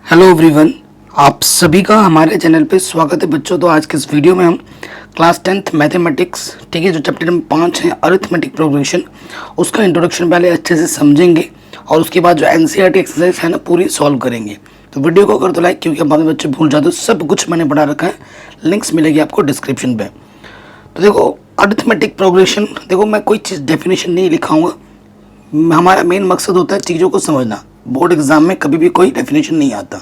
Hello everyone, आप सभी का हमारे चैनल पे स्वागत है बच्चों। तो आज के इस वीडियो में हम क्लास 10th मैथमेटिक्स, ठीक है, जो चैप्टर नंबर 5 है अरिथमेटिक प्रोग्रेशन, उसका इंट्रोडक्शन पहले अच्छे से समझेंगे और उसके बाद जो एनसीईआरटी एक्सरसाइज है ना पूरी सॉल्व करेंगे। तो वीडियो को कर दो लाइक, क्योंकि बाद में बच्चे भूल जाते हो। सब कुछ मैंने पढ़ा रखा है, लिंक्स मिलेगी आपको डिस्क्रिप्शन पे। तो देखो अरिथमेटिक प्रोग्रेशन, देखो मैं कोई चीज़ डेफिनेशन नहीं लिखाऊंगा, हमारा मेन मकसद होता है चीज़ों को समझना। बोर्ड एग्जाम में कभी भी कोई डेफिनेशन नहीं आता,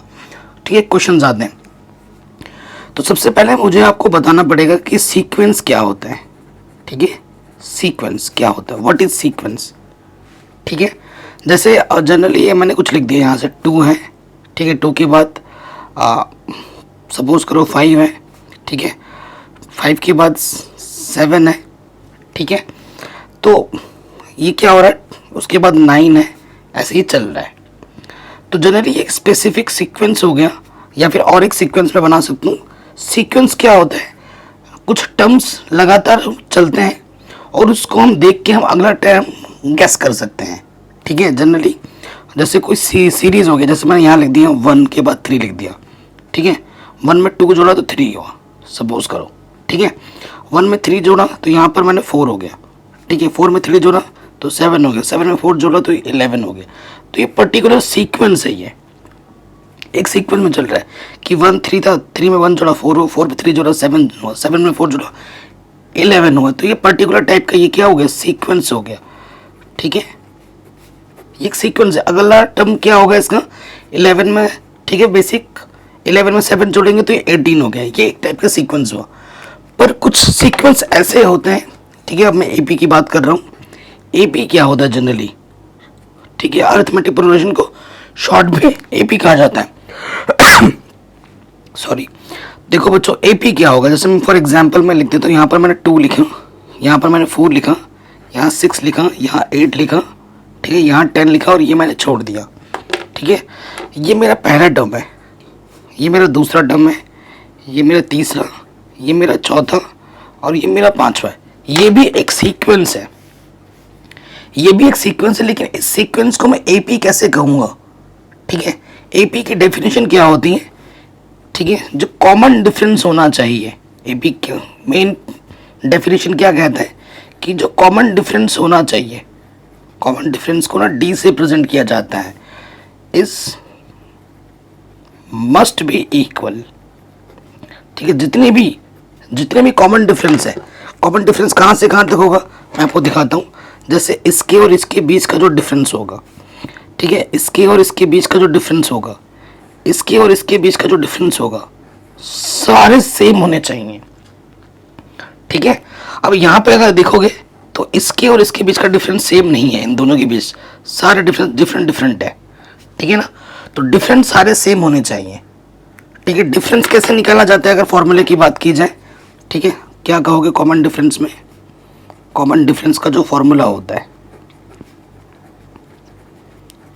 ठीक है, क्वेश्चन आते हैं। तो सबसे पहले मुझे आपको बताना पड़ेगा कि सीक्वेंस क्या होता है, ठीक है, सीक्वेंस क्या होता है, व्हाट इज सीक्वेंस, ठीक है। जैसे जनरली ये मैंने कुछ लिख दिया, यहाँ से 2 है, ठीक है, 2 के बाद सपोज करो 5 है, ठीक है, 5 के बाद 7 है, ठीक है। तो ये क्या हो रहा है, उसके बाद 9 है, ऐसे ही चल रहा है। तो जनरली एक स्पेसिफिक सीक्वेंस हो गया, या फिर और एक सीक्वेंस में बना सकता हूँ। सीक्वेंस क्या होता है, कुछ टर्म्स लगातार चलते हैं और उसको हम देख के हम अगला टर्म गेस कर सकते हैं, ठीक है। जनरली जैसे कोई सीरीज हो गया, जैसे मैंने यहाँ लिख दिया 1 के बाद 3 लिख दिया, ठीक है। 1 में 2 जोड़ा तो 3 हुआ, सपोज करो, ठीक है। 1 में 3 जोड़ा तो यहाँ पर मैंने 4 हो गया, ठीक है। 4 में 3 जोड़ा तो 7 हो गया, 7 में 4 जोड़ा तो 11 हो गया। तो ये पर्टिकुलर सीक्वेंस है, ये एक सीक्वेंस में चल रहा है कि 1 3 था, 3 में 1 जोड़ा 4 हो, 4 में 3 जोड़ा 7 हुआ, 7 में 4 जोड़ा 11 हुआ। तो ये पर्टिकुलर टाइप का ये क्या हो गया, सीक्वेंस हो गया, ठीक है। ये एक सीक्वेंस है। अगला टर्म क्या होगा इसका, 11 में, ठीक है, बेसिक 11 में 7 जोड़ेंगे तो ये 18 हो गया। ये एक टाइप का सीक्वेंस हुआ। पर कुछ सीक्वेंस ऐसे होते हैं, ठीक है। अब मैं एपी की बात कर रहा हूँ। एपी क्या होता है जनरली, ठीक है, अरिथमेटिक प्रोग्रेशन को शॉर्ट में एपी कहा जाता है। सॉरी, देखो बच्चों एपी क्या होगा, जैसे फॉर एग्जांपल मैं लिख देता हूँ। यहाँ पर मैंने 2 लिखा, यहाँ पर मैंने 4 लिखा, यहाँ 6 लिखा, यहाँ 8 लिखा, ठीक है, यहाँ 10 लिखा और ये मैंने छोड़ दिया, ठीक है। ये मेरा पहला टर्म है, ये मेरा दूसरा टर्म है, ये मेरा तीसरा, ये मेरा चौथा और ये मेरा 5वां है। ये भी एक सीक्वेंस है, ये भी एक सीक्वेंस है। लेकिन इस सीक्वेंस को मैं एपी कैसे कहूँगा, ठीक है। एपी की डेफिनेशन क्या होती है, ठीक है, जो कॉमन डिफरेंस होना चाहिए। एपी का मेन डेफिनेशन क्या कहता है कि जो कॉमन डिफरेंस होना चाहिए, कॉमन डिफरेंस को ना डी से प्रेजेंट किया जाता है, इज मस्ट बी इक्वल, ठीक है। जितने भी कॉमन डिफरेंस है, कॉमन डिफरेंस कहाँ से कहाँ तक होगा मैं आपको दिखाता हूँ। जैसे इसके और इसके बीच का जो डिफरेंस होगा, ठीक है, इसके और इसके बीच का जो डिफरेंस होगा, इसके और इसके बीच का जो डिफरेंस होगा, सारे सेम होने चाहिए, ठीक है। अब यहाँ पे अगर देखोगे तो इसके और इसके बीच का डिफरेंस सेम नहीं है, इन दोनों के बीच सारे डिफरेंस डिफरेंट है, ठीक है ना। तो डिफरेंस सारे सेम होने चाहिए, ठीक है। डिफरेंस कैसे निकाला जाता है अगर फॉर्मूले की बात की जाए, ठीक है, क्या कहोगे कॉमन डिफरेंस में, कॉमन डिफरेंस का जो फॉर्मूला होता है,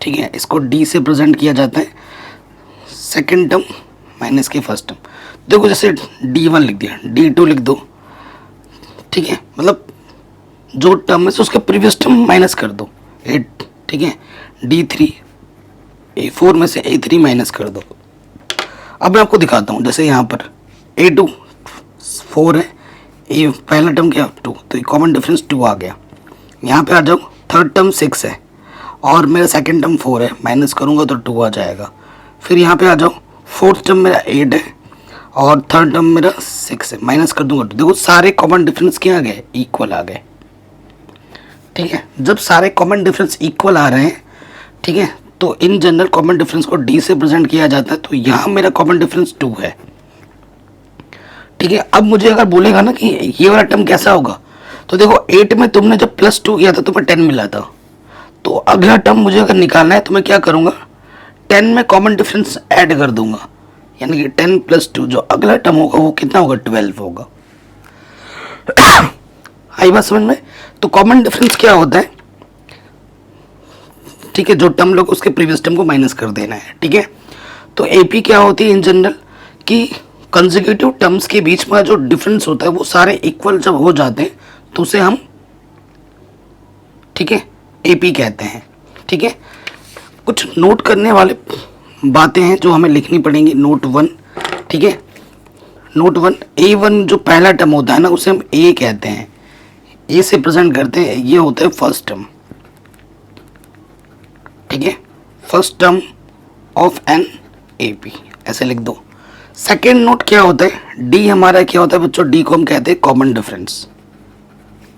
ठीक है, इसको डी से प्रेजेंट किया जाता है, सेकंड टर्म माइनस के फर्स्ट टर्म। देखो जैसे D1 लिख दिया, D2 लिख दो, ठीक है, मतलब जो टर्म है उसके प्रीवियस टर्म माइनस कर दो 8, ठीक है। D3 A4 में से A3 माइनस कर दो। अब मैं आपको दिखाता हूँ, जैसे यहाँ पर A2 4 है, ये पहला टर्म क्या 2, तो कॉमन डिफरेंस 2 आ गया। यहाँ पे आ जाओ, थर्ड टर्म 6 है और मेरा सेकंड टर्म 4 है, माइनस करूँगा तो 2 आ जाएगा। फिर यहाँ पे आ जाओ, फोर्थ टर्म मेरा 8 है और थर्ड टर्म मेरा 6 है, माइनस कर दूंगा। देखो सारे कॉमन डिफरेंस क्या आ गए, इक्वल आ गए, ठीक है। जब सारे कॉमन डिफरेंस इक्वल आ रहे हैं, ठीक है, तो इन जनरल कॉमन डिफरेंस को डी से प्रेजेंट किया जाता है। तो यहाँ मेरा कॉमन डिफरेंस 2 है, ठीक है। अब मुझे अगर बोलेगा ना कि ये वाला टर्म कैसा होगा, तो देखो 8 में तुमने जब +2 किया था तुम्हें 10 मिला था, तो अगला टर्म मुझे अगर निकालना है तो मैं क्या करूँगा, 10 में कॉमन डिफरेंस ऐड कर दूंगा, यानी कि 10 + 2 जो अगला टर्म होगा वो कितना होगा, 12 होगा। आई बात समझ में। तो कॉमन डिफरेंस क्या होता है, ठीक है, जो टर्म लोग उसके प्रीवियस टर्म को माइनस कर देना है, ठीक है। तो एपी क्या होती है इन जनरल कि कंसेक्यूटिव टर्म्स के बीच में जो डिफरेंस होता है वो सारे इक्वल जब हो जाते हैं तो उसे हम, ठीक है, एपी कहते हैं, ठीक है। कुछ नोट करने वाले बातें हैं जो हमें लिखनी पड़ेंगी। नोट 1, ठीक है। नोट 1, A1 जो पहला टर्म होता है ना उसे हम ए कहते हैं, ए से प्रेजेंट करते हैं, ये होता है फर्स्ट टर्म, ठीक है। First term of an AP, ऐसे लिख दो। सेकेंड नोट क्या होता है, डी हमारा क्या होता है बच्चों, डी को हम कहते हैं कॉमन डिफरेंस,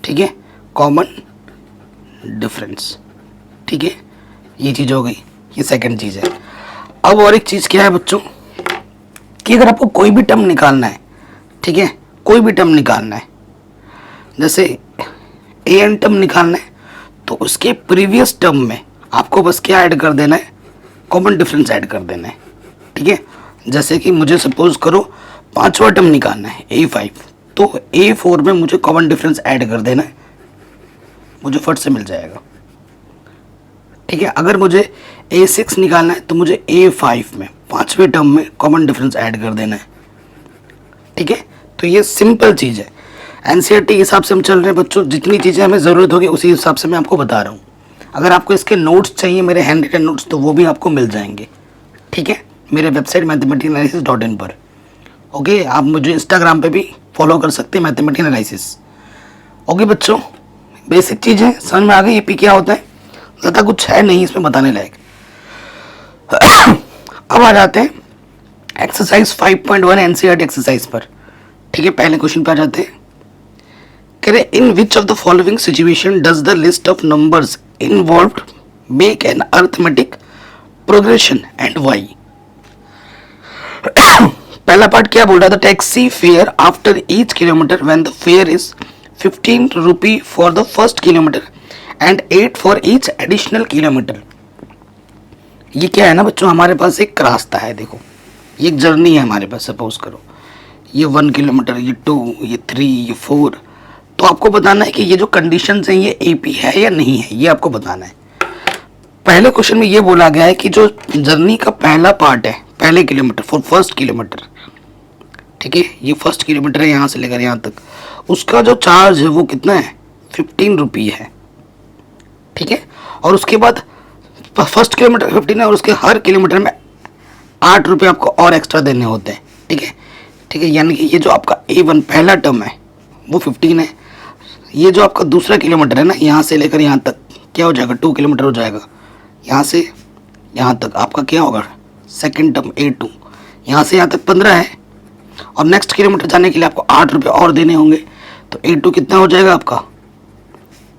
ठीक है, कॉमन डिफरेंस, ठीक है। ये चीज़ हो गई, ये सेकंड चीज़ है। अब और एक चीज़ क्या है बच्चों कि अगर आपको कोई भी टर्म निकालना है, ठीक है, कोई भी टर्म निकालना है, जैसे AN टर्म निकालना है, तो उसके प्रीवियस टर्म में आपको बस क्या ऐड कर देना है, कॉमन डिफरेंस ऐड कर देना है, ठीक है। जैसे कि मुझे सपोज करो 5वां टर्म निकालना है A5, तो A4 में मुझे कॉमन डिफरेंस ऐड कर देना है, मुझे फट से मिल जाएगा, ठीक है। अगर मुझे A6 निकालना है तो मुझे A5 में 5वें टर्म में कॉमन डिफरेंस ऐड कर देना है, ठीक है। तो ये सिंपल चीज़ है, NCERT के हिसाब से हम चल रहे हैं बच्चों। जितनी चीज़ें हमें ज़रूरत होगी उसी हिसाब से मैं आपको बता रहा हूँ। अगर आपको इसके नोट्स चाहिए, मेरे हैंड रिटन नोट्स, तो वो भी आपको मिल जाएंगे, ठीक है, मेरे वेबसाइट mathematicanalysis.in पर। ओके, आप मुझे इंस्टाग्राम पे भी फॉलो कर सकते हैं, मैथमेटिकल एनालिसिस। ओके बच्चों, बेसिक चीज़ें समझ में आ गई। AP क्या होता है, ज़्यादा कुछ है नहीं इसमें बताने लायक। अब आ जाते हैं एक्सरसाइज 5.1 NCERT एक्सरसाइज पर, ठीक है। पहले क्वेश्चन पे आ जाते हैं। कह रहे in which of the following situation does the list of numbers involved make an arithmetic progression and why. पहला पार्ट क्या बोल रहा था, taxi fare after each kilometre when the fare is 15 rupee for the first kilometre and 8 for each additional kilometre. ये क्या है ना बच्चों, हमारे पास एक रास्ता है, देखो ये एक जर्नी है हमारे पास। सपोज करो ये 1 किलोमीटर, ये 2, ये 3, ये 4। तो आपको बताना है कि ये जो कंडीशंस हैं ये AP है या नहीं है, ये आपको बताना है। पहले क्वेश्चन में ये बोला गया है कि जो जर्नी का पहला पार्ट है, पहले किलोमीटर, फॉर फर्स्ट किलोमीटर, ठीक है, ये फर्स्ट किलोमीटर है यहाँ से लेकर यहाँ तक, उसका जो चार्ज है वो कितना है, 15 रुपी है, ठीक है। और उसके बाद फर्स्ट किलोमीटर 15 है और उसके हर किलोमीटर में 8 रुपये आपको और एक्स्ट्रा देने होते हैं, ठीक है, ठीक है। यानी कि ये जो आपका A1 पहला टर्म है वो 15 है, ये जो आपका दूसरा किलोमीटर है ना, यहाँ से लेकर यहाँ तक क्या हो जाएगा, 2 किलोमीटर हो जाएगा। यहाँ से यहाँ तक आपका क्या होगा, सेकेंड टर्म A2, यहाँ से यहाँ तक 15 है, और नेक्स्ट किलोमीटर जाने के लिए आपको 8 रुपये और देने होंगे, तो A2 कितना हो जाएगा आपका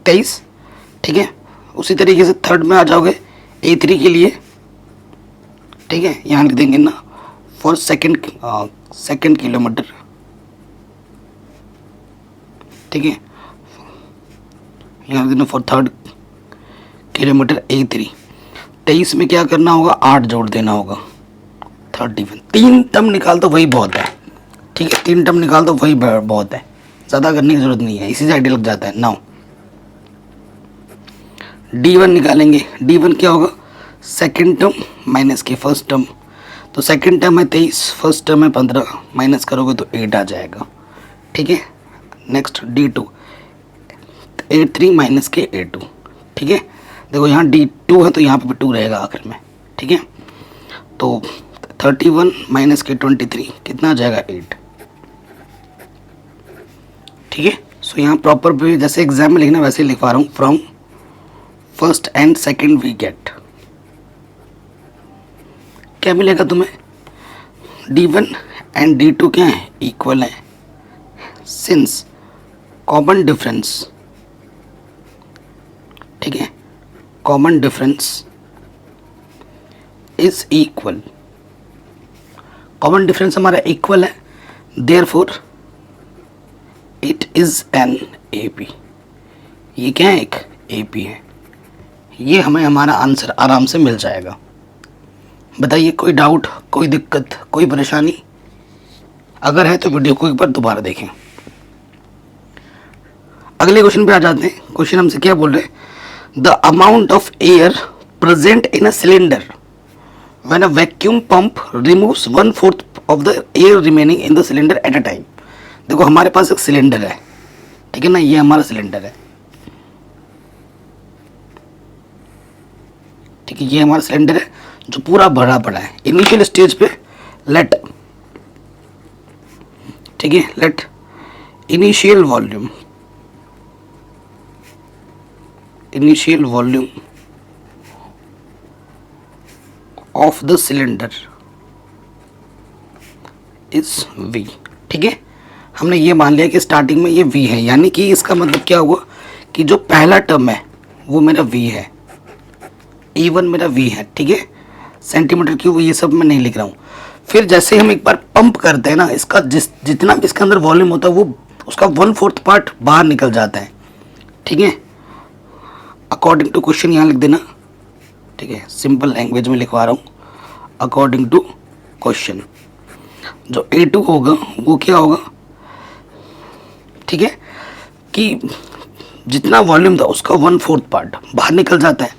23, ठीक है। उसी तरीके से थर्ड में आ जाओगे A3 के लिए, ठीक है, यहाँ लिख देंगे ना फॉर सेकेंड किलोमीटर, ठीक है, यहाँ लिख देना फॉर थर्ड किलोमीटर A3। 23 में क्या करना होगा, 8 जोड़ देना होगा, 31। 3 टर्म निकाल तो वही बहुत है, ठीक है, 3 टर्म निकाल तो वही बहुत है, ज़्यादा करने की जरूरत नहीं है, इसी से आइडिया लग जाता है। नाउ D1 निकालेंगे। D1 क्या होगा, सेकेंड टर्म माइनस के फर्स्ट टर्म, तो सेकेंड टर्म है 23, फर्स्ट टर्म है 15, माइनस करोगे तो 8 आ जाएगा, ठीक है। नेक्स्ट D2, 83 माइनस के A2, ठीक है। देखो यहाँ D2 है तो यहाँ पे भी 2 रहेगा आखिर में, ठीक है। तो 31 माइनस के 23 कितना आ जाएगा, 8, ठीक है। सो यहाँ प्रॉपर भी जैसे एग्जाम में लिखना वैसे लिखवा रहा हूँ, from first and second we get, क्या मिलेगा तुम्हें, D1 एंड D2 क्या है, इक्वल है, सिंस कॉमन डिफरेंस, ठीक है, common difference is equal, common difference हमारा इक्वल है, therefore it is an AP। ये क्या है, एक AP है। ये हमें हमारा आंसर आराम से मिल जाएगा। बताइए कोई डाउट, कोई दिक्कत, कोई परेशानी, अगर है तो वीडियो को एक बार दोबारा देखें। अगले क्वेश्चन पे आ जाते हैं। क्वेश्चन हमसे क्या बोल रहे हैं, the amount of air present in a cylinder when a vacuum pump removes 1/4 of the air remaining in the cylinder at a time. देखो हमारे पास एक सिलेंडर है, ठीक है ना, ये हमारा सिलेंडर है, ठीक है, ये हमारा सिलेंडर है जो पूरा भरा पड़ा है। इनिशियल स्टेज पे लेट, ठीक है, let initial volume of the cylinder is V, ठीक है। हमने ये मान लिया कि स्टार्टिंग में ये V है, यानी कि इसका मतलब क्या हुआ कि जो पहला टर्म है वो मेरा V है, E1 मेरा V है, ठीक है। सेंटीमीटर क्यूब ये सब मैं नहीं लिख रहा हूँ। फिर जैसे हम एक बार पंप करते हैं ना, इसका जितना भी इसके अंदर वॉल्यूम होता है वो उसका 1/4 पार्ट बाहर निकल जाता है, ठीक है। अकॉर्डिंग टू क्वेश्चन यहाँ लिख देना, ठीक है, सिंपल लैंग्वेज में लिखवा रहा हूँ। अकॉर्डिंग टू क्वेश्चन जो A2 होगा वो क्या होगा, ठीक है, कि जितना वॉल्यूम था उसका 1/4 पार्ट बाहर निकल जाता है।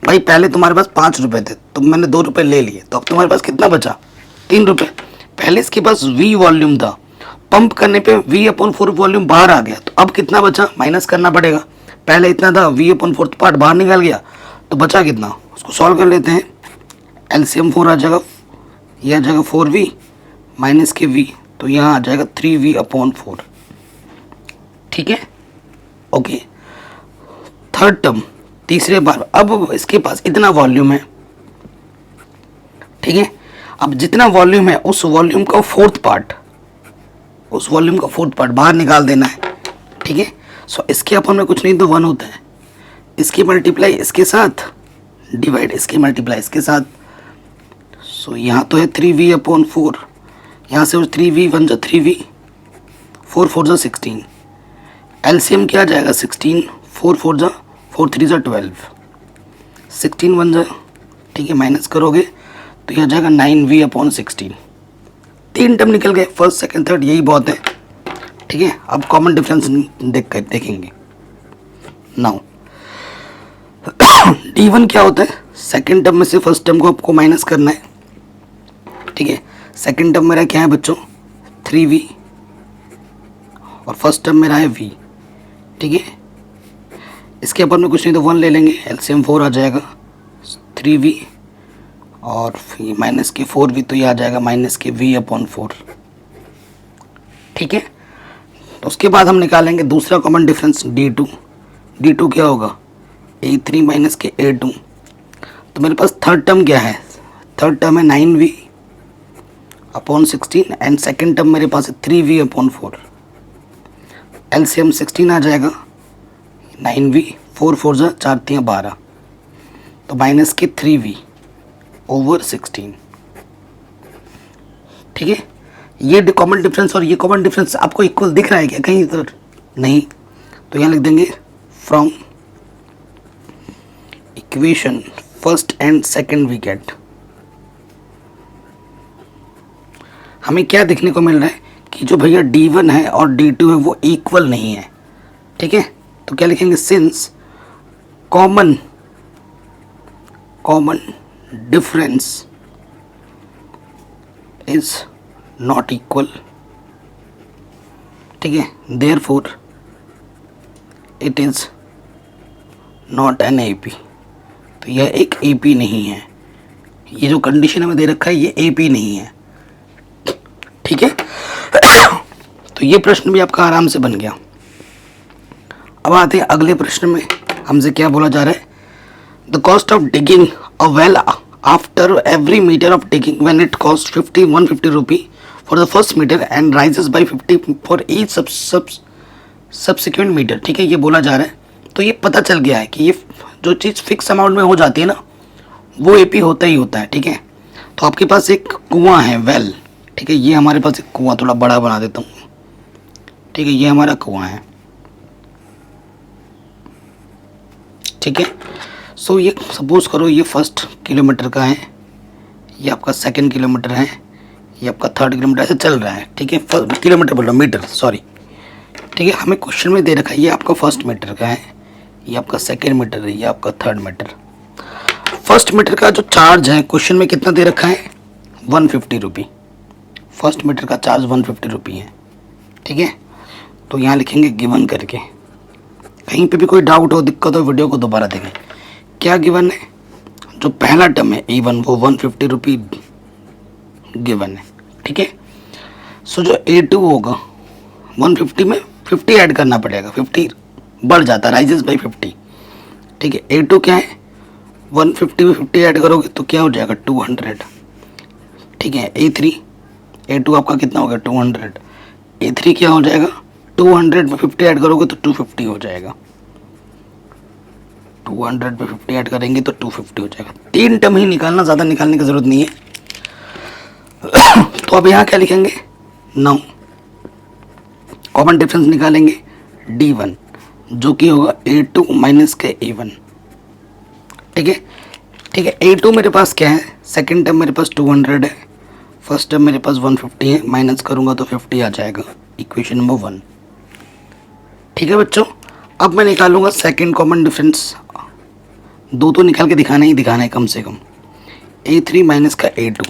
भाई पहले तुम्हारे पास 5 रुपये थे तो मैंने 2 रुपये ले लिए, तो अब तुम्हारे पास कितना बचा, 3 रुपये। पहले इसके पास V वॉल्यूम था, पंप करने पे V/4 वॉल्यूम बाहर आ गया, तो अब कितना बचा, माइनस करना पड़ेगा। पहले इतना था, V/4 पार्ट बाहर निकल गया, तो बचा कितना, उसको सॉल्व कर लेते हैं। LCM 4 आ जाएगा, यह आ जाएगा 4V माइनस के V, तो यहाँ आ जाएगा 3V/4, ठीक है, ओके। थर्ड टर्म तीसरे बार, अब इसके पास इतना वॉल्यूम है, ठीक है। अब जितना वॉल्यूम है उस वॉल्यूम का 4th पार्ट, उस वॉल्यूम का 4th पार्ट बाहर निकाल देना है, ठीक है। सो इसके अपन में कुछ नहीं तो 1 होता है, इसकी मल्टीप्लाई इसके साथ, डिवाइड इसकी मल्टीप्लाई इसके साथ। सो यहाँ तो है 3V/4, यहाँ से 3V 1 जा 3V, 4 4 जा 16, LCM क्या आ जाएगा 16, 4 4 जा 4 3 जा 12, 16 1 जा, ठीक है, माइनस करोगे तो यह आ जाएगा 9V/16। 3 टर्म निकल गए, फर्स्ट सेकंड थर्ड, यही बहुत है, ठीक है। अब कॉमन डिफरेंस देखेंगे। नाउ D1 क्या होता है, सेकंड टर्म में से फर्स्ट टर्म को आपको माइनस करना है, ठीक है। सेकंड टर्म मेरा क्या है बच्चों, 3V, और फर्स्ट टर्म मेरा है V, ठीक है। इसके ऊपर में कुछ नहीं तो 1 ले लेंगे, LCM 4 आ जाएगा 3V और माइनस के 4V, तो ये आ जाएगा माइनस के V/4, ठीक है। तो उसके बाद हम निकालेंगे दूसरा कॉमन डिफरेंस D2। D2 क्या होगा, A3 माइनस के A2। तो मेरे पास थर्ड टर्म क्या है, थर्ड टर्म है 9V/16 एंड सेकेंड टर्म मेरे पास है 3V/4। LCM 16 आ जाएगा, 9V, 4 4 जा 4 3 12, तो माइनस के 3V/16, ठीक है। ये कॉमन डिफरेंस और ये कॉमन डिफरेंस आपको इक्वल दिख रहा है क्या कहीं तो नहीं, तो यहाँ लिख देंगे from equation first and second we get. हमें क्या देखने को मिल रहा है कि जो भैया D1 है और D2 है वो इक्वल नहीं है, ठीक है। तो क्या लिखेंगे, since common difference is not equal, ठीक है, therefore it is not an AP। तो यह एक AP नहीं है, ये जो कंडीशन हमें दे रखा है ये AP नहीं है, ठीक है। तो ये प्रश्न भी आपका आराम से बन गया। अब आते हैं अगले प्रश्न में, हमसे क्या बोला जा रहा है, the cost of digging a well after every metre of digging when it cost 150 rupee for the first metre and rises by 50 for each subsequent metre, ठीक है, ये बोला जा रहा है। तो ये पता चल गया है कि ये जो चीज़ फिक्स अमाउंट में हो जाती है ना वो AP होता ही होता है, ठीक है। तो आपके पास एक कुआं है, वेल, ठीक है, ये हमारे पास एक कुआं, थोड़ा बड़ा बना देता हूँ, ठीक है, ये हमारा कुआं है, ठीक है। सो ये सपोज करो ये फर्स्ट किलोमीटर का है, ये आपका सेकंड किलोमीटर है, ये आपका थर्ड किलोमीटर, ऐसे चल रहा है, ठीक है। किलोमीटर बोल रहा हूँ, मीटर, सॉरी, ठीक है। हमें क्वेश्चन में दे रखा है ये आपका फर्स्ट मीटर का है, ये आपका सेकंड मीटर है, ये आपका थर्ड मीटर। फर्स्ट मीटर का जो चार्ज है क्वेश्चन में कितना दे रखा है, 150 रुपी। फर्स्ट मीटर का चार्ज 150 रुपी है, ठीक है। तो यहाँ लिखेंगे गिवन करके, कहीं पे भी कोई डाउट हो, दिक्कत हो, वीडियो को दोबारा देखें। क्या गिवन है, जो पहला टर्म है A1 वो 150 रुपी गिवन है, ठीक है। सो जो A2 होगा 150 में 50 ऐड करना पड़ेगा, 50 बढ़ जाता है, राइजेस बाई 50, ठीक है। A2 क्या है, 150 में 50 ऐड करोगे तो क्या हो जाएगा 200, ठीक है। A2 आपका कितना हो गया 200, A3 क्या हो जाएगा 200 में 50 ऐड करोगे तो 250 हो जाएगा, 200 पे 50 ऐड करेंगे तो 250 हो जाएगा। 3 टर्म ही निकालना, ज़्यादा निकालने की ज़रूरत नहीं है। तो अब यहाँ क्या लिखेंगे, नाउ कॉमन डिफरेंस निकालेंगे D1 जो कि होगा A2 माइनस के A1, ठीक है, ठीक है। A2 मेरे पास क्या है, सेकेंड टर्म मेरे पास 200 है, फर्स्ट टर्म मेरे पास 150 है, माइनस करूँगा तो 50 आ जाएगा, इक्वेशन नंबर 1, ठीक है बच्चों। अब मैं निकालूंगा सेकेंड कॉमन डिफरेंस, दो तो निकाल के दिखाना ही दिखाना है कम से कम, A3 माइनस का A2।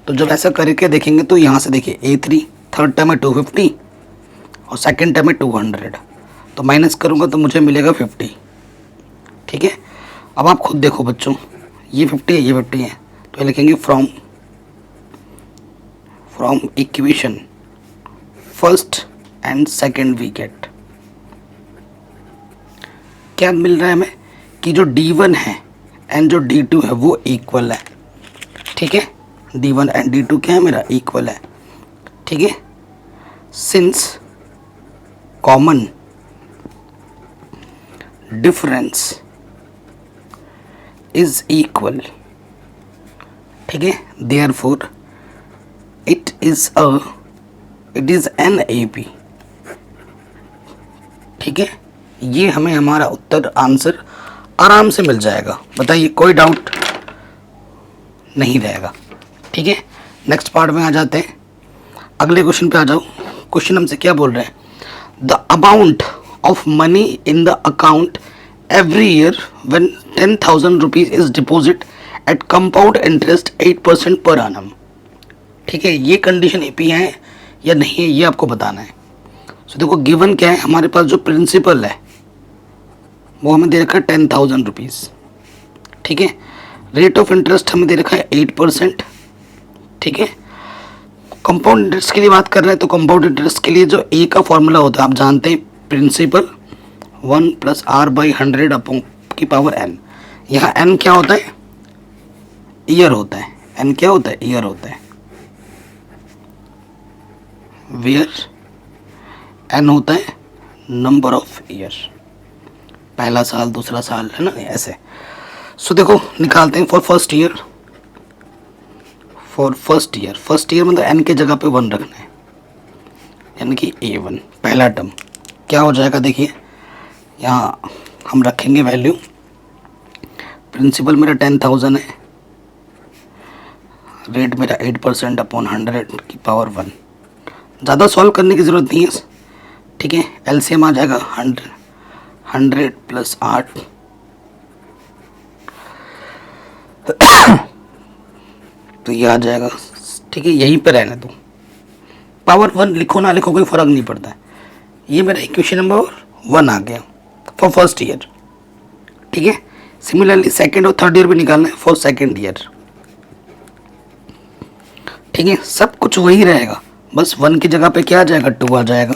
तो जब ऐसा करके देखेंगे तो यहाँ से देखिए A3 थर्ड टर्म है 250 और सेकेंड टर्म है 200, तो माइनस करूँगा तो मुझे मिलेगा 50, ठीक है। अब आप खुद देखो बच्चों, ये 50 है ये 50 है, तो लिखेंगे from equation first and second we get, क्या मिल रहा है हमें कि जो D1 है एंड जो D2 है वो इक्वल है, ठीक है। D1 एंड D2 क्या है मेरा इक्वल है, ठीक है। Since common difference is equal, ठीक है, therefore it is an AP, ठीक है। ये हमें हमारा उत्तर आंसर आराम से मिल जाएगा, बताइए, कोई डाउट नहीं रहेगा, ठीक है। नेक्स्ट पार्ट में आ जाते हैं, अगले क्वेश्चन पे आ जाओ। क्वेश्चन हमसे क्या बोल रहे हैं, the amount of money in the account every year when 10,000 rupees is deposit eight compound interest 8% पर annum, ठीक है। ये कंडीशन AP है या नहीं है ये आपको बताना है। सो देखो गिवन क्या है, हमारे पास जो प्रिंसिपल है वो हमें दे रखा है 10,000 रुपीज़, ठीक है। रेट ऑफ इंटरेस्ट हमें दे रखा है 8%, ठीक है। कंपाउंड इंटरेस्ट के लिए बात कर रहे हैं तो कंपाउंड इंटरेस्ट के लिए जो A का फॉर्मूला होता है आप जानते हैं, प्रिंसिपल 1 + R/100 अपॉन की पावर n। यहाँ n क्या होता है, ईयर होता है, n क्या होता है, ईयर होता है, वेयर n होता है नंबर ऑफ ईयर, पहला साल दूसरा साल है ना, ऐसे। सो देखो निकालते हैं for first year, first year मतलब n के जगह पे 1 रखना है, यानी कि A1 पहला टर्म क्या हो जाएगा, देखिए यहाँ हम रखेंगे वैल्यू, प्रिंसिपल मेरा 10,000 है, रेट मेरा 8% अपॉन 100 की पावर 1। ज़्यादा सॉल्व करने की ज़रूरत नहीं है, ठीक है। LCM आ जाएगा 100 + 8 तो ये आ जाएगा, ठीक है। यहीं पे रहने दो, पावर 1 लिखो ना लिखो कोई फ़र्क नहीं पड़ता है। ये मेरा इक्वेशन नंबर 1 आ गया फॉर फर्स्ट ईयर, ठीक है। सिमिलरली सेकेंड और थर्ड ईयर भी निकालना है फॉर सेकेंड ईयर, ठीक है। सब कुछ वही रहेगा, बस 1 की जगह पे क्या आ जाएगा 2 आ जाएगा,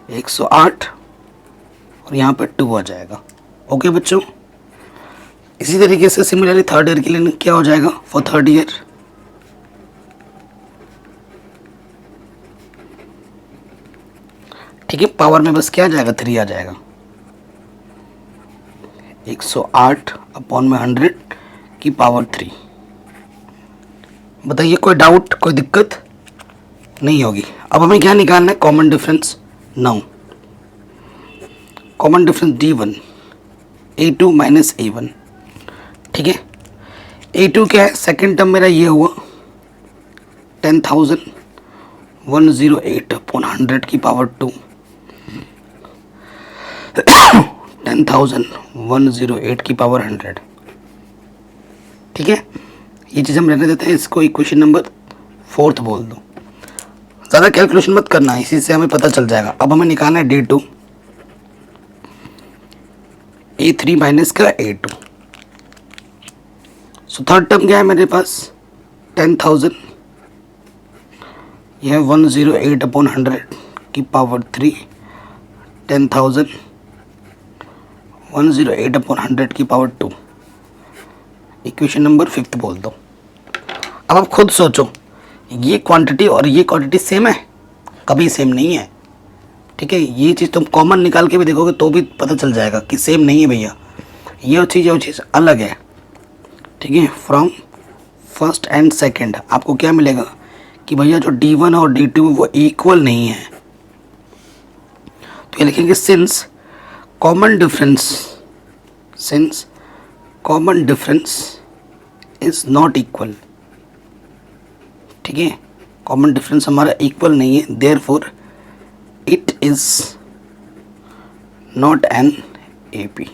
108 और यहाँ पे 2 आ जाएगा, ओके बच्चों। इसी तरीके से सिमिलरली थर्ड ईयर के लिए क्या हो जाएगा फॉर थर्ड ईयर, ठीक है। पावर में बस क्या आ जाएगा 3 आ जाएगा, 108 अपॉन में 100 की पावर 3। बताइए कोई डाउट कोई दिक्कत नहीं होगी। अब हमें क्या निकालना है, common difference. Now common difference D1 A2 minus A1, ठीक है। A2 क्या है, सेकेंड टर्म मेरा ये हुआ 10,108 अपॉन 100 की पावर 2, 10,108 की पावर 100, ठीक है। ये चीज़ हम रहने देते हैं, इसको इक्वेशन नंबर 4 बोल दो, ज़्यादा कैलकुलेशन मत करना, इसी से हमें पता चल जाएगा। अब हमें निकालना है D2, A3 माइनस का A2। सो थर्ड टर्म क्या है मेरे पास 10,000, यह 108/100 की पावर 3, 10,000 108/100 की पावर 2। इक्वेशन नंबर 5 बोल दो। अब आप खुद सोचो, ये क्वांटिटी और ये क्वांटिटी सेम है? कभी सेम नहीं है। ठीक है, ये चीज़ तुम कॉमन निकाल के भी देखोगे तो भी पता चल जाएगा कि सेम नहीं है भैया, ये चीज़ अलग है। ठीक है, फ्रॉम फर्स्ट एंड सेकंड आपको क्या मिलेगा कि भैया जो D1 और D2 वो इक्वल नहीं है। तो ये लिखेंगे since common difference is not equal. ठीक है, कॉमन डिफरेंस हमारा इक्वल नहीं है, therefore it is not an AP।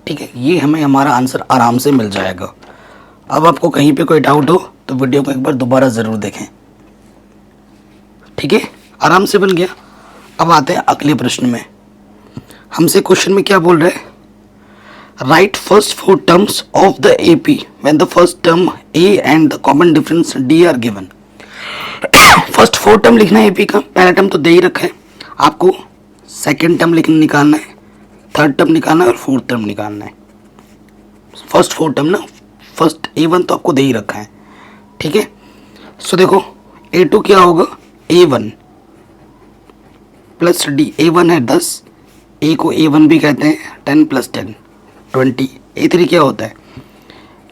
ठीक है, ये हमें हमारा आंसर आराम से मिल जाएगा। अब आपको कहीं पे कोई डाउट हो तो वीडियो को एक बार दोबारा ज़रूर देखें। ठीक है, आराम से बन गया। अब आते हैं अगले प्रश्न में। हमसे क्वेश्चन में क्या बोल रहे हैं, write first 4 terms of the AP when the first term A and the common difference D are given. First 4 term लिखना है AP का, पहला टर्म तो दे ही रखा है, आपको सेकेंड टर्म निकालना है, थर्ड टर्म निकालना है और फोर्थ टर्म निकालना है। फर्स्ट 4 टर्म ना, फर्स्ट A1 तो आपको दे ही रखा है। ठीक है, सो देखो A2 क्या होगा, A1 प्लस D। A1 है 10, A को A1 भी कहते हैं, 10 + 10 20। A3 क्या होता है,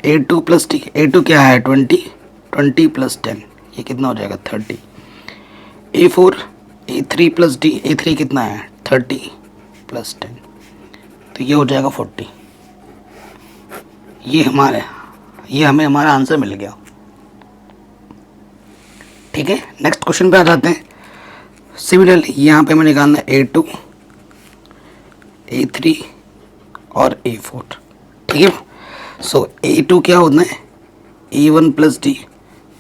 A2 + D। A2 क्या है 20, 20 + 10 ये कितना हो जाएगा 30। A4 A3 + D, A3 कितना है 30 + 10 तो ये हो जाएगा 40। ये हमें हमारा आंसर मिल गया। ठीक है, नेक्स्ट क्वेश्चन पे आ जाते हैं। सिमिलरली यहाँ पे हमें निकालना है A2 A3 और A4। ठीक है, सो A2 क्या होना है A1 + D।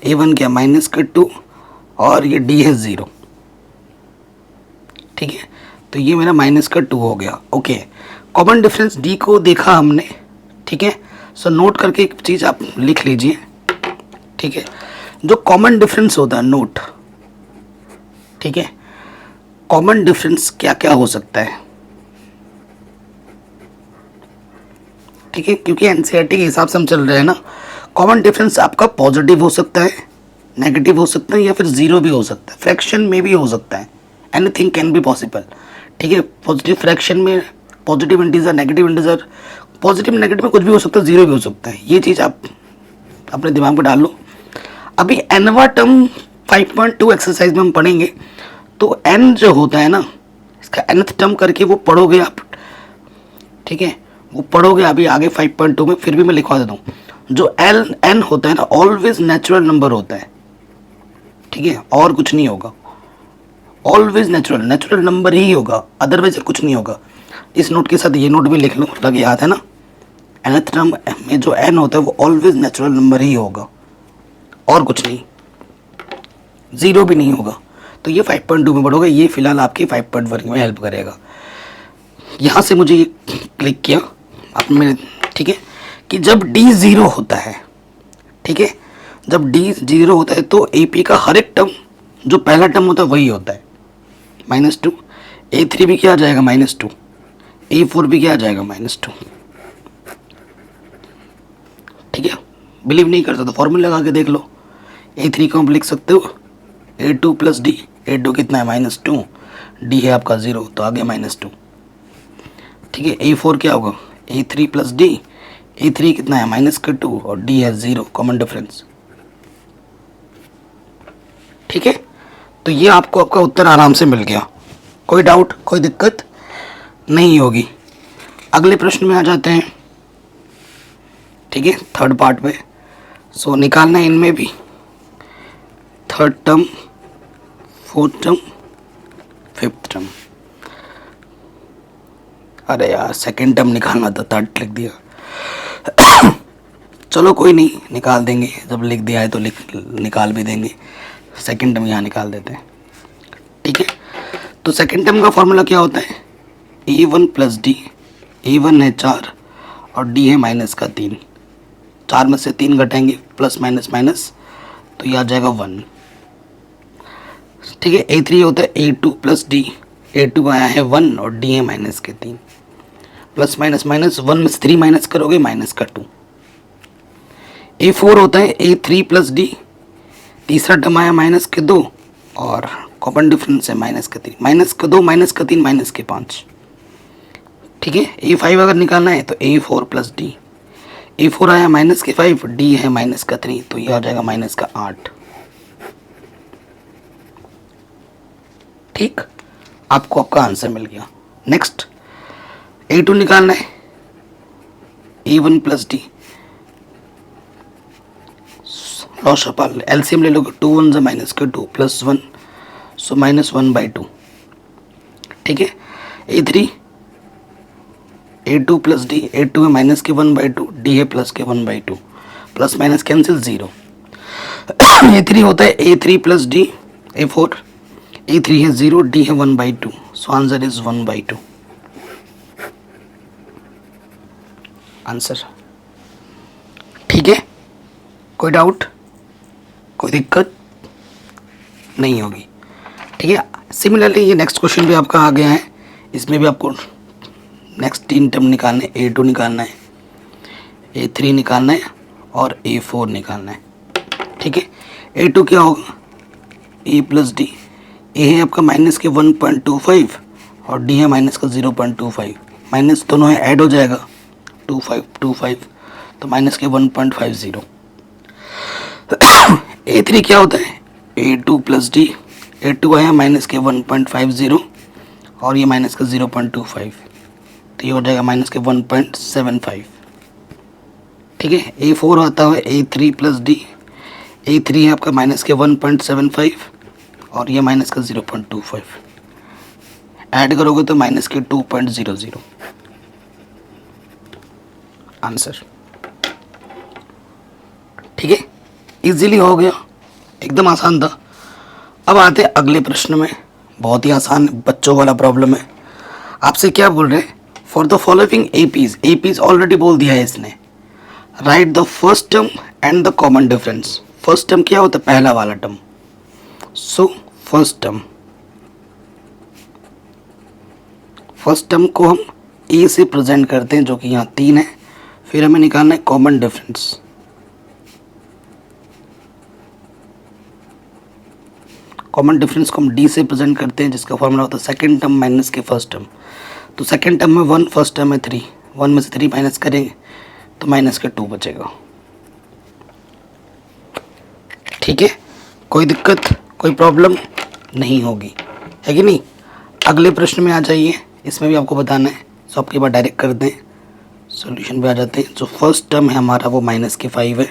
A1 क्या -2 और ये D है 0। ठीक है, तो ये मेरा -2 हो गया। ओके, कॉमन डिफरेंस D को देखा हमने। ठीक है, सो नोट करके एक चीज़ आप लिख लीजिए। ठीक है, जो कॉमन डिफरेंस होता है नोट। ठीक है, कॉमन डिफरेंस क्या क्या हो सकता है। ठीक है, क्योंकि एनसीईआरटी के हिसाब से हम चल रहे हैं ना, कॉमन डिफरेंस आपका पॉजिटिव हो सकता है, नेगेटिव हो सकता है या फिर जीरो भी हो सकता है, फ्रैक्शन में भी हो सकता है, एनीथिंग कैन बी पॉसिबल। ठीक है, पॉजिटिव फ्रैक्शन में positive integer, negative integer, positive negative में कुछ भी हो सकता है, जीरो भी हो सकता है। ये चीज़ आप अपने दिमाग में डाल लो। अभी एनवा टर्म 5.2 एक्सरसाइज में हम पढ़ेंगे, तो एन जो होता है ना, इसका nth टर्म करके वो पढ़ोगे आप। ठीक है, वो पढ़ोगे अभी आगे 5.2 में, फिर भी मैं लिखवा देता हूँ। जो एन होता है ना, ऑलवेज नेचुरल नंबर होता है। ठीक है, और कुछ नहीं होगा, ऑलवेज नेचुरल नंबर ही होगा, अदरवाइज कुछ नहीं होगा। इस नोट के साथ ये नोट भी लिख लो, लग याद है ना। nth टर्म में जो एन होता है वो ऑलवेज नेचुरल नंबर ही होगा, और कुछ नहीं, जीरो भी नहीं होगा। तो ये 5.2 में पढ़ोगे, ये फिलहाल आपके 5.1 में हेल्प करेगा। यहाँ से मुझे ये क्लिक किया आपने। ठीक है, कि जब D 0 होता है, ठीक है, जब D 0 होता है तो AP का हर एक टर्म जो पहला टर्म होता है वही होता है -2। A3 भी क्या आ जाएगा -2, A4 भी क्या आ जाएगा -2। ठीक है, बिलीव नहीं करता तो फॉर्मूला लगा के देख लो। A3 को आप लिख सकते हो A2 + D। A2 कितना है -2, D है आपका 0 तो आ गया -2। ठीक है, A4 क्या होगा A3 + D। A3 कितना है -2 और D है 0, कॉमन डिफरेंस। ठीक है, तो ये आपको आपका उत्तर आराम से मिल गया, कोई डाउट कोई दिक्कत नहीं होगी। अगले प्रश्न में आ जाते हैं। ठीक है, थर्ड पार्ट पे। सो निकालना है इनमें भी third term, fourth term, fifth term. अरे यार, सेकेंड टर्म निकालना था, थर्ड लिख दिया। चलो कोई नहीं, निकाल देंगे, जब लिख दिया है तो निकाल भी देंगे। सेकेंड टर्म यहाँ निकाल देते हैं। ठीक है, तो सेकेंड टर्म का फॉर्मूला क्या होता है, A1 प्लस डी, A1 है 4 और डी है माइनस का 3, 4 में से 3 घटाएंगे प्लस माइनस माइनस तो ये आ जाएगा 1। ठीक है, A3 होता है A2 प्लस डी, A2 आया है 1 और डी है माइनस के 3, प्लस माइनस माइनस 1 में से 3 माइनस करोगे माइनस का 2। A4 होता है A3 प्लस डी, तीसरा टर्म आया माइनस के 2 और कॉमन डिफरेंस है माइनस का 3, माइनस का 2 माइनस का 3 माइनस के 5। ठीक है, A5 अगर निकालना है तो A4 प्लस डी, A4 आया माइनस के 5, डी है माइनस का 3 तो ये आ जाएगा माइनस का 8। ठीक, आपको आपका आंसर मिल गया। नेक्स्ट A2 निकालना है, A1 plus D, loss of LCM ले लोगे, 2 1 माइनस का 2 प्लस 1 सो माइनस 1/2। ठीक है, A3 A2 plus D, A2 है माइनस के 1/2, डी है प्लस के 1/2, प्लस माइनस कैंसिल 0। A3 होता है A3 plus D, A4 A3 है 0, डी है 1/2 सो आंसर इज 1/2 आंसर। ठीक है, कोई डाउट, कोई दिक्कत नहीं होगी। ठीक है, सिमिलरली ये नेक्स्ट क्वेश्चन भी आपका आ गया है, इसमें भी आपको नेक्स्ट 3 टर्म निकालने हैं, A2 निकालना है, A3 निकालना है और A4 निकालना है। ठीक है, A2 क्या होगा, A प्लस डी, A है आपका माइनस के 1.25 और डी है माइनस का 0.25, माइनस दोनों है ऐड हो जाएगा 25 तो माइनस के 1.50। A3 क्या होता है, A2 प्लस डी, A2 आया माइनस के 1.50 और ये माइनस का 0.25 तो ये हो जाएगा माइनस के 1.75। ठीक है, A4 आता है A3 प्लस डी, A3 है आपका माइनस के 1.75 और ये माइनस का 0.25, ऐड करोगे तो माइनस के 2.00 आंसर। ठीक है, इजीली हो गया, एकदम आसान था। अब आते हैं अगले प्रश्न में, बहुत ही आसान बच्चों वाला प्रॉब्लम है। आपसे क्या बोल रहे हैं, for the following APs already बोल दिया है इसने, right the first term and the common difference. First term क्या होता है, पहला वाला टर्म, सो फर्स्ट टर्म को हम ए से प्रेजेंट करते हैं जो कि यहाँ 3 है, फिर हमें निकालना है कॉमन डिफरेंस। कॉमन डिफरेंस को हम डी से प्रेजेंट करते हैं जिसका फॉर्मूला होता है सेकंड टर्म माइनस के फर्स्ट टर्म। तो सेकंड टर्म में 1, फर्स्ट टर्म में 3, 1 में से 3 माइनस करेंगे तो माइनस का 2 बचेगा। ठीक है, कोई दिक्कत कोई प्रॉब्लम नहीं होगी, है कि नहीं। अगले प्रश्न में आ जाइए, इसमें भी आपको बताना है, सो आपके बाद डायरेक्ट कर दें, सॉल्यूशन पे आ जाते हैं। जो फर्स्ट टर्म है हमारा वो माइनस के 5 है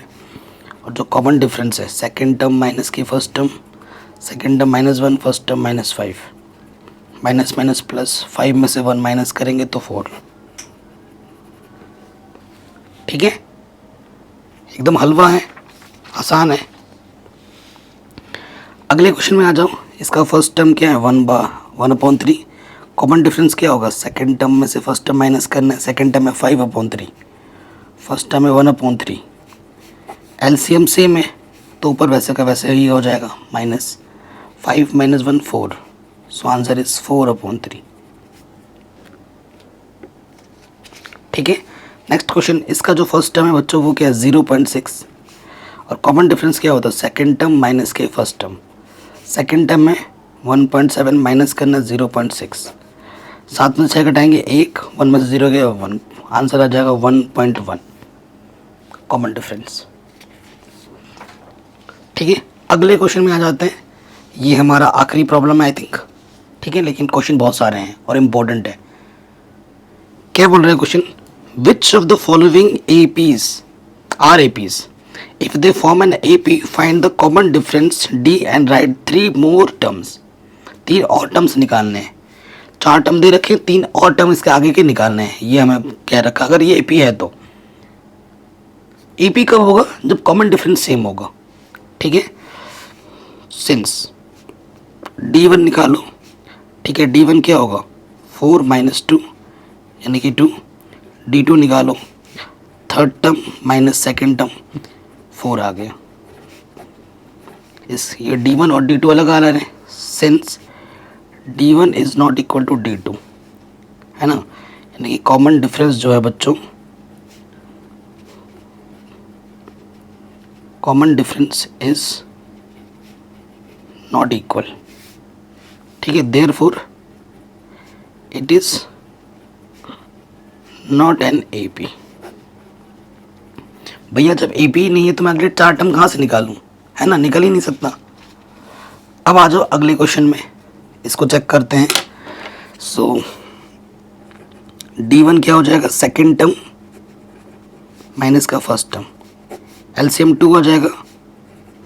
और जो कॉमन डिफरेंस है सेकंड टर्म माइनस के first term, second term -1, first term -5, minus minus plus, 5 में से 1 माइनस करेंगे तो 4। ठीक है, एकदम हलवा है, आसान है। अगले क्वेश्चन में आ जाओ, इसका फर्स्ट टर्म क्या है 1/3, कॉमन डिफरेंस क्या होगा, सेकंड टर्म में से फर्स्ट टर्म माइनस करना है, सेकंड टर्म में 5/3, फर्स्ट टर्म में 1/3, एलसीएम सेम है तो ऊपर वैसे का वैसे ही हो जाएगा, -5 - 1 4, सो आंसर इज 4/3। ठीक है, नेक्स्ट क्वेश्चन, इसका जो फर्स्ट टर्म है बच्चों वो क्या है 0.6 और कॉमन डिफरेंस क्या होता है सेकंड टर्म माइनस के फर्स्ट टर्म, सेकंड टर्म में 1.7 माइनस करना 0.6, 7 में 6 घटाएंगे 1, 1 में से 0 गया 1, आंसर आ जाएगा 1.1 कॉमन डिफरेंस। ठीक है, अगले क्वेश्चन में आ जाते हैं, ये हमारा आखिरी प्रॉब्लम है आई थिंक। ठीक है, लेकिन क्वेश्चन बहुत सारे हैं और इम्पोर्टेंट है। क्या बोल रहे हैं question, which of the following APs are APs, if they form an AP find the common difference D and write 3 more terms. 3 और टर्म्स निकालने हैं, 4 टर्म दे रखे, 3 और टर्म इसके आगे के निकालने हैं, ये हमें कह रखा। अगर ये एपी है तो एपी कब होगा, जब कॉमन डिफरेंस सेम होगा। ठीक है, सिंस D1 निकालो। ठीक है, D1 क्या होगा 4 माइनस 2 यानी कि 2, D2 निकालो, third term minus second term 4 आ गया। इस ये D1 और D2 अलग आ रहे हैं, since D1 is not equal to D2, है ना, यानी कि कॉमन डिफरेंस जो है बच्चों, common difference is not equal, ठीक है, therefore it is not an AP। भैया जब AP ही नहीं है तो मैं अगले 4 टर्म कहाँ से निकालूं, है ना, निकल ही नहीं सकता। अब आ जाओ अगले क्वेश्चन में, इसको चेक करते हैं। सो D1 क्या हो जाएगा, सेकेंड टर्म माइनस का फर्स्ट टर्म, LCM 2 हो जाएगा,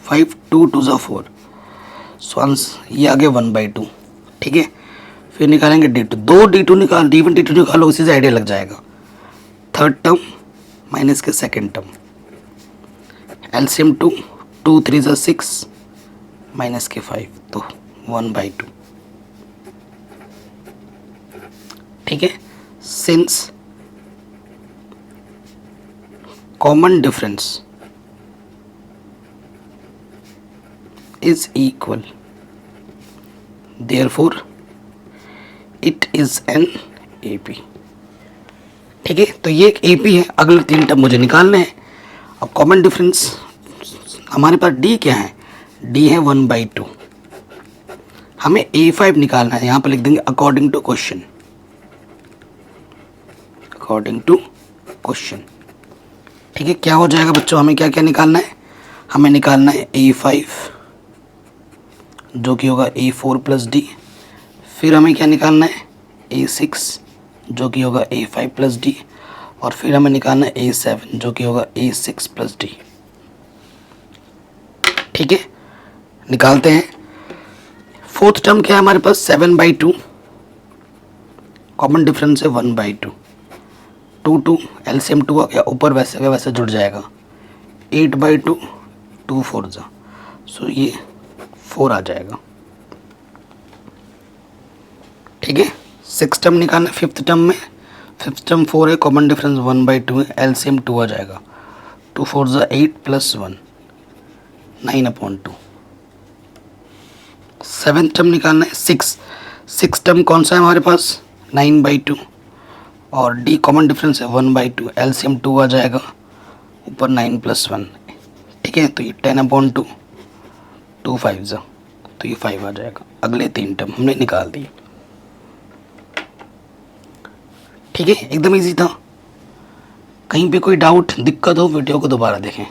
5 2 2 ज़ा 4, सो आंसर ये आ गया 1/2, ठीक है। फिर निकालेंगे D2, दो D2 निकाल, D1 D2 निकालो, उसी से आइडिया लग जाएगा। थर्ड टर्म माइनस के सेकेंड टर्म, LCM 2 2 3 ज़ा 6 माइनस के 5, तो 1/2, ठीक है। Since common difference is equal, therefore it is an AP, ठीक है। तो ये एक AP है, अगले 3 टर्म मुझे निकालने हैं। अब कॉमन डिफरेंस हमारे पास D क्या है, D है 1/2, हमें A5 निकालना है, यहाँ पर लिख देंगे according to question, according to question, ठीक है। क्या हो जाएगा बच्चों, हमें क्या क्या निकालना है, हमें निकालना है A5 जो कि होगा A4 प्लस D, फिर हमें क्या निकालना है A6 जो कि होगा A5 प्लस D, और फिर हमें निकालना है A7 जो कि होगा A6 प्लस D, ठीक है। निकालते हैं। फोर्थ टर्म क्या है हमारे पास, 7/2, कॉमन डिफरेंस है 1/2, 2 2 LCM 2 आ गया, ऊपर वैसे का वैसे जुड़ जाएगा, 8/2 2 4 ज़ा, सो ये 4 आ जाएगा, ठीक है। 6 टर्म निकालना है फिफ्थ टर्म में, फिफ्थ टर्म 4 है, कॉमन डिफरेंस 1/2 है, LCM 2 आ जाएगा, 2 4 ज़ा 8 प्लस 1 9/2। सेवेंथ टर्म निकालना है 6 टर्म कौन सा है हमारे पास, 9/2, और D कॉमन डिफरेंस है 1/2, LCM 2 आ जाएगा, ऊपर 9 प्लस 1, ठीक है। तो ये 10/2, 2 5 ज़ा, तो ये 5 आ जाएगा। अगले 3 टर्म हमने निकाल दिए, ठीक है, एकदम इजी था। कहीं पे कोई डाउट दिक्कत हो वीडियो को दोबारा देखें।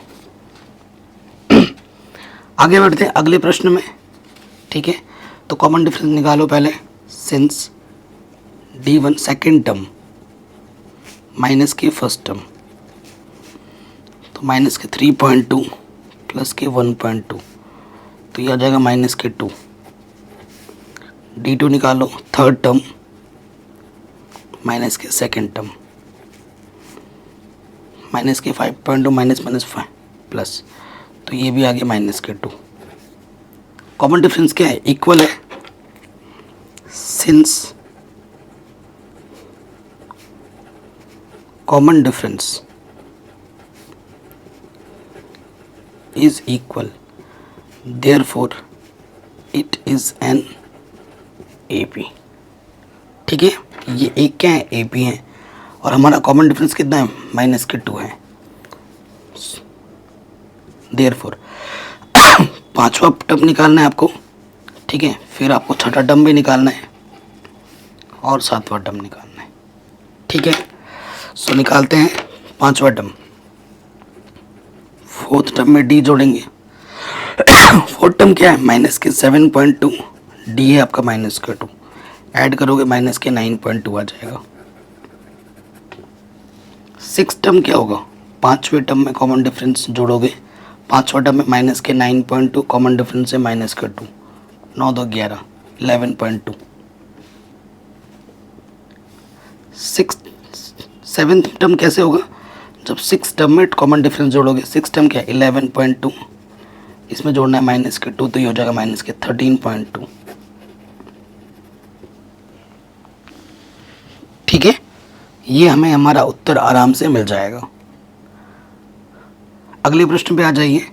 आगे बढ़ते हैं अगले प्रश्न में, ठीक है। तो कॉमन डिफरेंस निकालो पहले, since D1 second term minus के फर्स्ट टर्म, तो माइनस के 3.2 प्लस के 1.2, तो ये आ जाएगा माइनस के 2। D2 निकालो, थर्ड टर्म माइनस के सेकेंड टर्म, माइनस के 5.2 माइनस माइनस 5 प्लस, तो ये भी आ गया माइनस के 2। कॉमन डिफरेंस क्या है, इक्वल है, since common difference is equal, therefore it is an AP, ठीक है। ये एक क्या है, AP है, और हमारा कॉमन डिफरेंस कितना है, माइनस के 2 है, देयरफॉर पांचवा टर्म निकालना है आपको, ठीक है। फिर आपको छठा टर्म भी निकालना है और सातवां टर्म निकालना है, ठीक है। सो निकालते हैं पांचवा टर्म, फोर्थ टर्म में D जोड़ेंगे। फोर्थ टर्म क्या है, माइनस के 7.2, D है आपका माइनस के 2, ऐड करोगे माइनस के 9.2 आ जाएगा। सिक्स टर्म क्या होगा, पांचवें टर्म में कॉमन डिफरेंस जोड़ोगे, पांचवा टर्म में माइनस के 9.2, कॉमन डिफरेंस है माइनस के 2, 9 2 11 11.2। सेवेंथ टर्म कैसे होगा, जब सिक्स टर्म में कॉमन डिफरेंस जोड़ोगे, सिक्स टर्म क्या है 11.2, इसमें जोड़ना है माइनस के 2, तो ये हो जाएगा माइनस के 13.2। ये हमें हमारा उत्तर आराम से मिल जाएगा। अगले प्रश्न पे आ जाइए।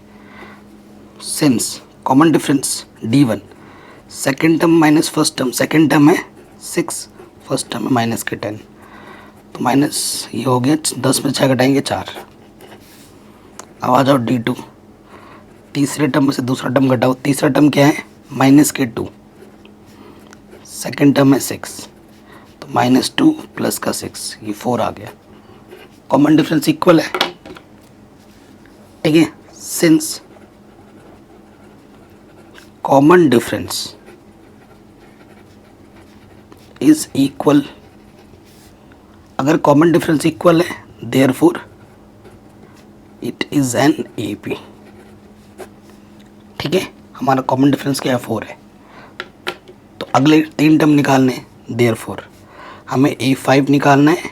Since common difference D1, second term minus first term, second term है 6, फर्स्ट टर्म है माइनस के 10, तो माइनस ये हो गया 10 में 6 घटाएंगे 4। अब आ जाओ D2, तीसरे टर्म में से दूसरा टर्म घटाओ, तीसरा टर्म क्या है माइनस के 2, सेकेंड टर्म है 6, तो -2 प्लस का 6, ये 4 आ गया। कॉमन डिफरेंस इक्वल है, ठीक है। Since common difference is equal, अगर कॉमन डिफरेंस इक्वल है therefore it is an AP, ठीक है। हमारा कॉमन डिफरेंस क्या है 4 है, तो अगले 3 टर्म निकालने, देयरफॉर हमें A5 निकालना है,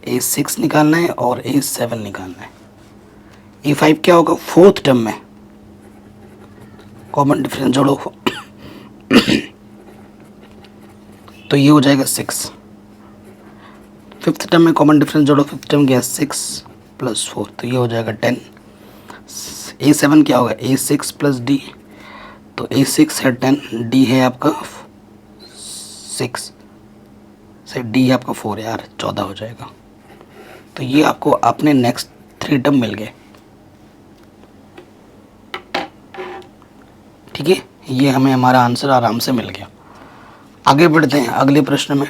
A6 निकालना है और A7 निकालना है। A5 क्या होगा, फोर्थ टर्म में कॉमन डिफरेंस जोड़ो तो ये हो जाएगा 6, फिफ्थ टर्म में कॉमन डिफरेंस जोड़ो, फिफ्थ टर्म क्या है 6 + 4, तो ये हो जाएगा 10। A7 क्या होगा A6 + D, तो A6 है 10, D है आपका 6 से, D है आपका 4 यार 14 हो जाएगा। तो ये आपको अपने नेक्स्ट 3 टर्म मिल गए, ठीक है। ये हमें हमारा आंसर आराम से मिल गया। आगे बढ़ते हैं अगले प्रश्न में।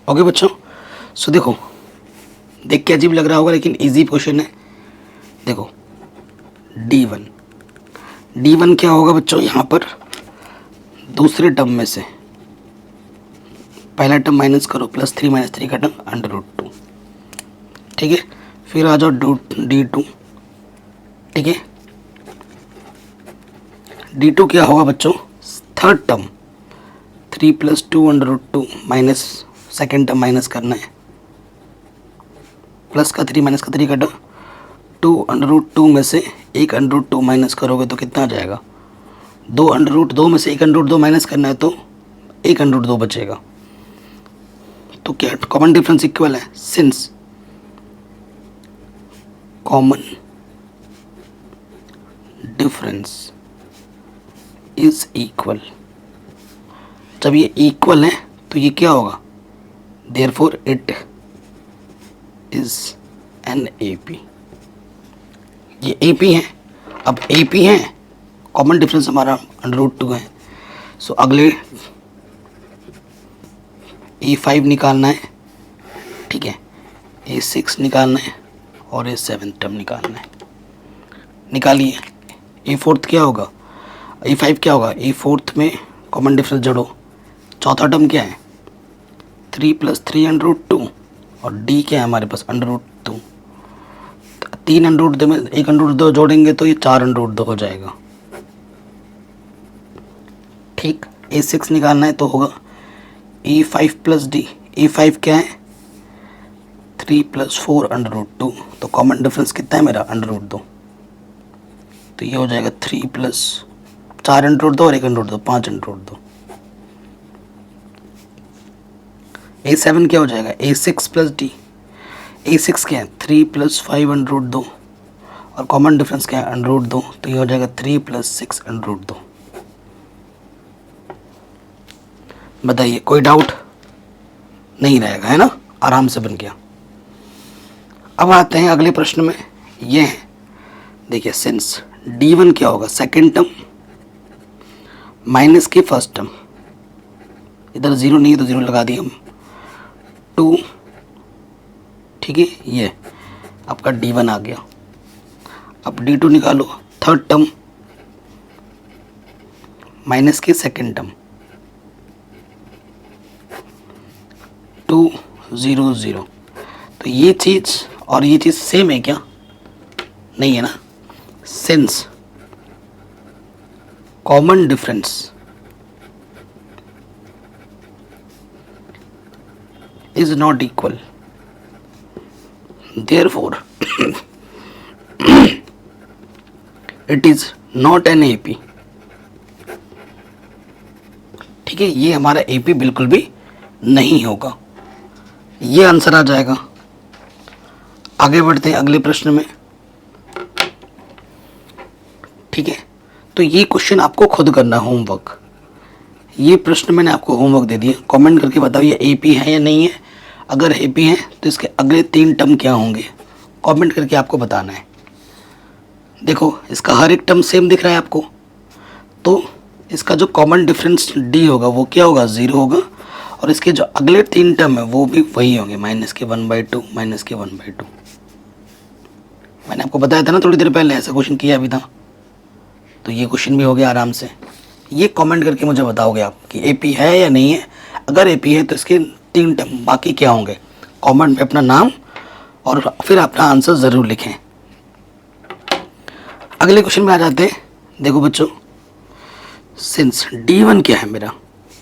ओके बच्चों, सो देखो, देख के अजीब लग रहा होगा लेकिन इजी क्वेश्चन है। देखो D1 क्या होगा बच्चों, यहाँ पर दूसरे टर्म में से पहला टर्म माइनस करो, +3 - 3 का टर्म √2, ठीक है। फिर आ जाओ D2, ठीक है। D2 क्या होगा बच्चों, third term 3 + 2 √2 minus second term minus करना है, प्लस का 3 - का 3 का टर्म 2 √2 में से 1 √2 माइनस करोगे तो कितना आ जाएगा, 2 √2 में से 1 √2 माइनस करना है तो 1 √2 बचेगा। तो क्या कॉमन डिफरेंस इक्वल है, since common difference is equal, जब ये इक्वल है तो ये क्या होगा, therefore it is an AP, ये AP है। अब AP है, कॉमन डिफरेंस हमारा √2 है, सो अगले A5 निकालना है, ठीक है, A6 निकालना है और A7 टर्म निकालना है। निकालिए। A4 क्या होगा, A5 क्या होगा, A4 में कॉमन डिफरेंस जोड़ो, चौथा टर्म क्या है 3 + 3 √2 और D क्या है हमारे पास √2, 3 √2 में 1 √2 जोड़ेंगे तो ये 4 √2 हो जाएगा, ठीक। A6 निकालना है तो होगा A5 + D, A5 क्या है 3 + 4 √2, तो कॉमन डिफरेंस कितना है मेरा √2, तो ये हो जाएगा 3 + 4 √2 और 1 √2 5 √2। A7 क्या हो जाएगा A6 + D, A6 क्या है 3 + 5 √2 और कॉमन डिफरेंस क्या है √2, तो ये हो जाएगा 3 + 6 √2। बताइए कोई डाउट नहीं रहेगा, है ना, आराम से बन गया। अब आते हैं अगले प्रश्न में, ये है देखिए, सिंस D1 क्या होगा, सेकेंड टर्म माइनस के फर्स्ट टर्म, इधर 0 नहीं है तो 0 लगा दिए हम, 2, ठीक है, ये आपका D1 आ गया। अब D2 निकालो, थर्ड टर्म माइनस के सेकेंड टर्म 2 0 0, तो ये चीज़ और ये चीज़ सेम है क्या, नहीं है ना। Since common difference is not equal, therefore it is not an AP, ठीक है, ये हमारा AP बिल्कुल भी नहीं होगा। ये आंसर आ जाएगा। आगे बढ़ते हैं अगले प्रश्न में। ठीक है, तो ये क्वेश्चन आपको खुद करना है, होमवर्क। ये प्रश्न मैंने आपको होमवर्क दे दिया। कमेंट करके बताओ ये एपी है या नहीं है। अगर एपी है तो इसके अगले 3 टर्म क्या होंगे, कमेंट करके आपको बताना है। देखो इसका हर एक टर्म सेम दिख रहा है आपको, तो इसका जो कॉमन डिफरेंस डी होगा वो क्या होगा, 0 होगा। और इसके जो अगले 3 टर्म है वो भी वही होंगे, -1/2 -1/2। मैंने आपको बताया था ना थोड़ी देर पहले, ऐसा क्वेश्चन किया अभी था। तो ये क्वेश्चन भी हो गया आराम से। ये कमेंट करके मुझे बताओगे आप कि एपी है या नहीं है। अगर एपी है तो इसके 3 टर्म बाकी क्या होंगे, कमेंट में अपना नाम और फिर अपना आंसर ज़रूर लिखें। अगले क्वेश्चन में आ जाते हैं। देखो बच्चों, सिंस D1 क्या है मेरा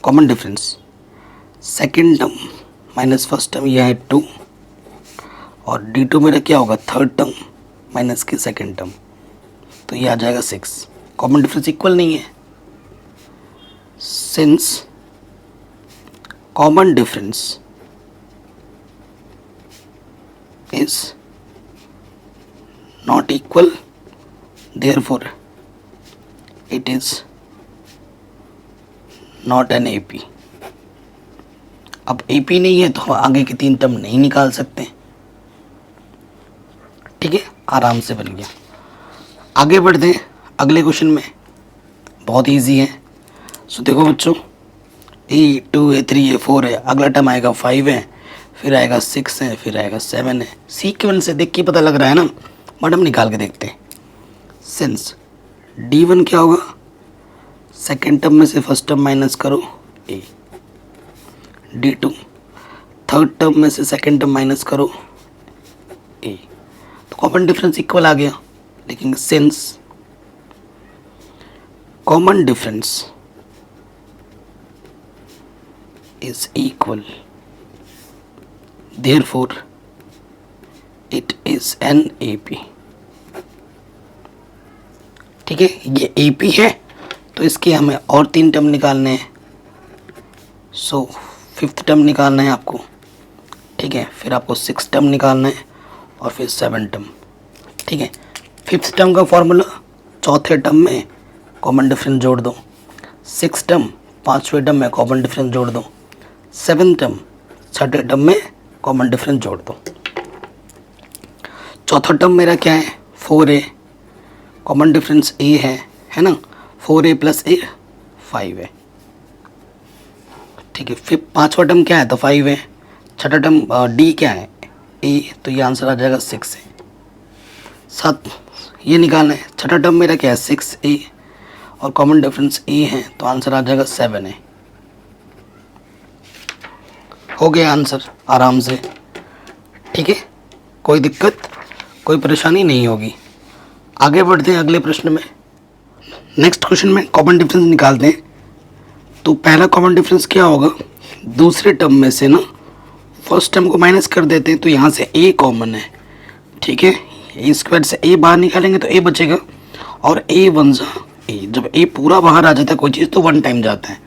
common difference, second term minus first term यह है 2, और D2 मेरा क्या होगा, थर्ड टर्म माइनस की सेकेंड टर्म, तो ये आ जाएगा 6। कॉमन डिफरेंस इक्वल नहीं है। Since common difference is not equal, therefore it is not an AP। अब AP नहीं है तो हम आगे के 3 टर्म नहीं निकाल सकते। ठीक है, आराम से बन गया। आगे बढ़ते हैं अगले क्वेश्चन में, बहुत इजी है। सो देखो बच्चों, A2 A3 A4 है, अगला टर्म आएगा 5 है, फिर आएगा 6 है, फिर आएगा 7 है। सीक्वेंस से देख के पता लग रहा है ना, बट हम निकाल के देखते हैं। सिंस D1 क्या होगा, सेकेंड टर्म में से फर्स्ट टर्म माइनस करो A, D2 थर्ड टर्म में से सेकेंड टर्म माइनस करो A, तो कॉमन डिफरेंस इक्वल आ गया। लेकिन since common difference is equal, therefore it is an AP। ठीक है, ये AP है तो इसके हमें और 3 टर्म निकालने हैं। सो 5th टर्म निकालना है आपको। ठीक है, फिर आपको 6 टर्म निकालना है और फिर 7 टर्म। ठीक है, 5th टर्म का फॉर्मूला, चौथे टर्म में कॉमन डिफरेंस जोड़ दो, 6 टर्म 5वें टर्म में कॉमन डिफरेंस जोड़ दो, 7 टर्म छठे टर्म में कॉमन डिफरेंस जोड़ दो। चौथा टर्म मेरा क्या है, 4A, कॉमन डिफरेंस A है ना, 4A + A 5 है। ठीक है, फिर 5वां टर्म क्या है, तो 5 है। छठा टर्म D क्या है, A, तो ये आंसर आ जाएगा 6 है। 7 ये निकालना है, छठा टर्म मेरा क्या है, 6A, और कॉमन डिफरेंस A है, तो आंसर आ जाएगा 7 है। हो गया आंसर आराम से। ठीक है, कोई दिक्कत कोई परेशानी नहीं होगी। आगे बढ़ते हैं अगले प्रश्न में। नेक्स्ट क्वेश्चन में कॉमन डिफरेंस निकालते हैं। तो पहला कॉमन डिफरेंस क्या होगा, दूसरे टर्म में से ना फर्स्ट टर्म को माइनस कर देते हैं, तो यहाँ से A कॉमन है। ठीक है, A² से A बाहर निकालेंगे तो A बचेगा, और A1 A, जब A पूरा बाहर आ जाता है कोई चीज़ तो 1 टाइम जाता है।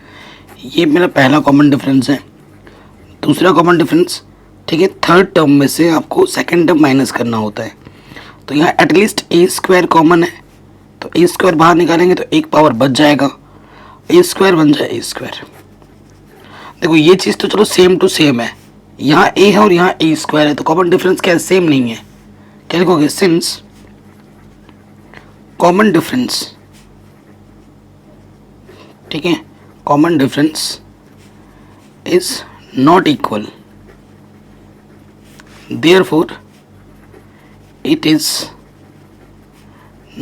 ये मेरा पहला कॉमन डिफरेंस है। दूसरा कॉमन डिफरेंस, ठीक है, थर्ड टर्म में से आपको सेकेंड टर्म माइनस करना होता है, तो यहाँ एटलीस्ट A² कॉमन है, तो A² बाहर निकालेंगे तो एक पावर बच जाएगा, A² बन जाए A²। देखो ये चीज़ तो चलो सेम टू सेम है, यहाँ A है और यहाँ A² है, तो कॉमन डिफरेंस क्या है, सेम नहीं है। क्या लिखोगे, सिंस कॉमन डिफरेंस, ठीक है, common difference is not equal, therefore it is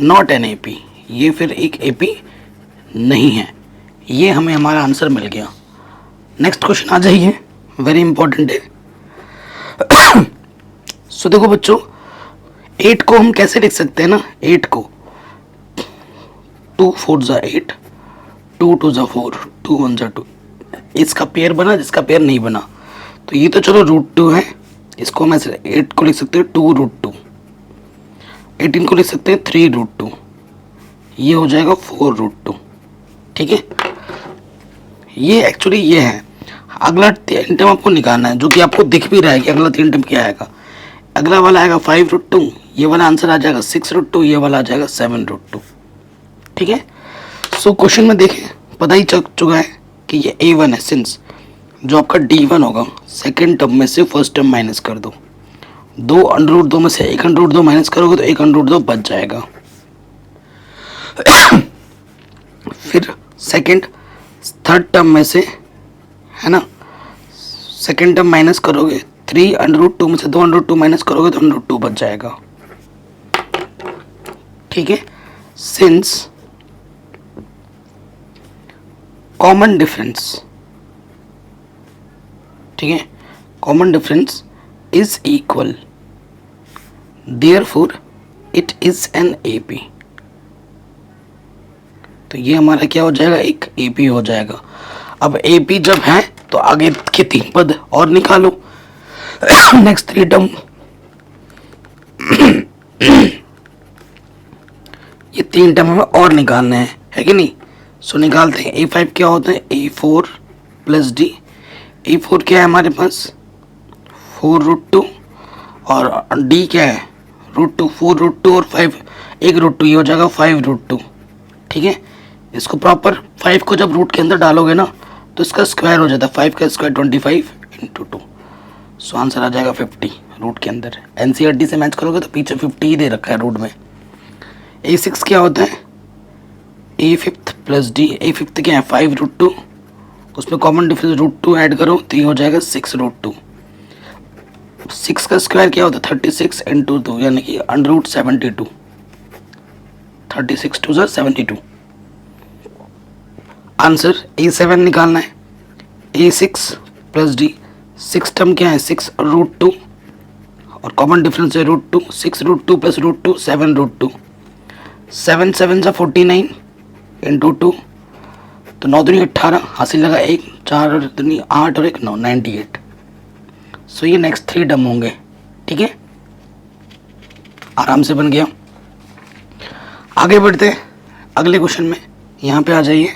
not an AP। ये फिर एक AP नहीं है। ये हमें हमारा आंसर मिल गया। नेक्स्ट क्वेश्चन आ जाइए, वेरी इंपॉर्टेंट है। सो देखो बच्चों, 8 को हम कैसे लिख सकते हैं ना, 8 को 2 4 = 8, 2 2 = 4, 2 1 = 2, इसका पेयर बना, जिसका पेयर नहीं बना, तो ये तो चलो √2 है, इसको हम ऐसे 8 को लिख सकते हैं 2√2, 18 को लिख सकते हैं 3√2, ये हो जाएगा 4√2। ठीक है, ये एक्चुअली ये है। अगला 3 टर्म आपको निकालना है, जो कि आपको दिख भी रहा है कि अगला 3 टर्म क्या आएगा। अगला वाला आएगा 5√2, ये वाला आंसर आ जाएगा 6√2, ये वाला आ जाएगा 7√2। ठीक है, सो क्वेश्चन में देखें पता ही चल चुका है कि ये A1 है, सिंस जो आपका D1 होगा सेकेंड टर्म में से फर्स्ट टर्म माइनस कर दो, 2√2 में से 1√2 माइनस करोगे तो 1√2 बच जाएगा। फिर सेकेंड थर्ड टर्म में से, है ना, सेकेंड टर्म माइनस करोगे, 3√2 में से 2√2 माइनस करोगे तो 1√2 बच जाएगा। ठीक है, सिंस कॉमन डिफरेंस, ठीक है, common difference is equal, therefore it is an AP। तो ये हमारा क्या हो जाएगा, एक AP हो जाएगा। अब AP जब है तो आगे के 3 पद और निकालो। नेक्स्ट 3 टर्म, ये 3 टर्म हमें और निकालने हैं, है कि नहीं। सो निकालते हैं। A5 क्या होता है, A4 प्लस D। A4 क्या है हमारे पास, 4√2, और D क्या है, √2, 4√2 और 5, 1√2, ये हो जाएगा 5√2। ठीक है, इसको प्रॉपर 5 को जब रूट के अंदर डालोगे ना तो इसका स्क्वायर हो जाता है, 5 का स्क्वायर 25 × 2। सो आंसर आ जाएगा 50 रूट के अंदर। NCERT से मैच करोगे तो पीछे 50 ही दे रखा है रूट में। A6 क्या होता है, A5 प्लस D। A5 क्या है, 5√2, उसमें कॉमन डिफरेंस √2 ऐड करो तो ये हो जाएगा 6√2। 6 का स्क्वायर क्या होता है, 36 × 2, यानी कि √72। 36 2 72। आंसर A7 निकालना है। A6 प्लस D, 6 टर्म क्या है, 6√2, और कॉमन डिफरेंस है √2, 6√2 प्लस √2 7√2। 7 7 सा 49 × 2, तो 9 दूनी 18, हासिल लगा 1, 4 दूनी 8 और 1 9, 98। सो ये नेक्स्ट 3 टर्म होंगे। ठीक है, आराम से बन गया। आगे बढ़ते हैं अगले क्वेश्चन में। यहाँ पे आ जाइए,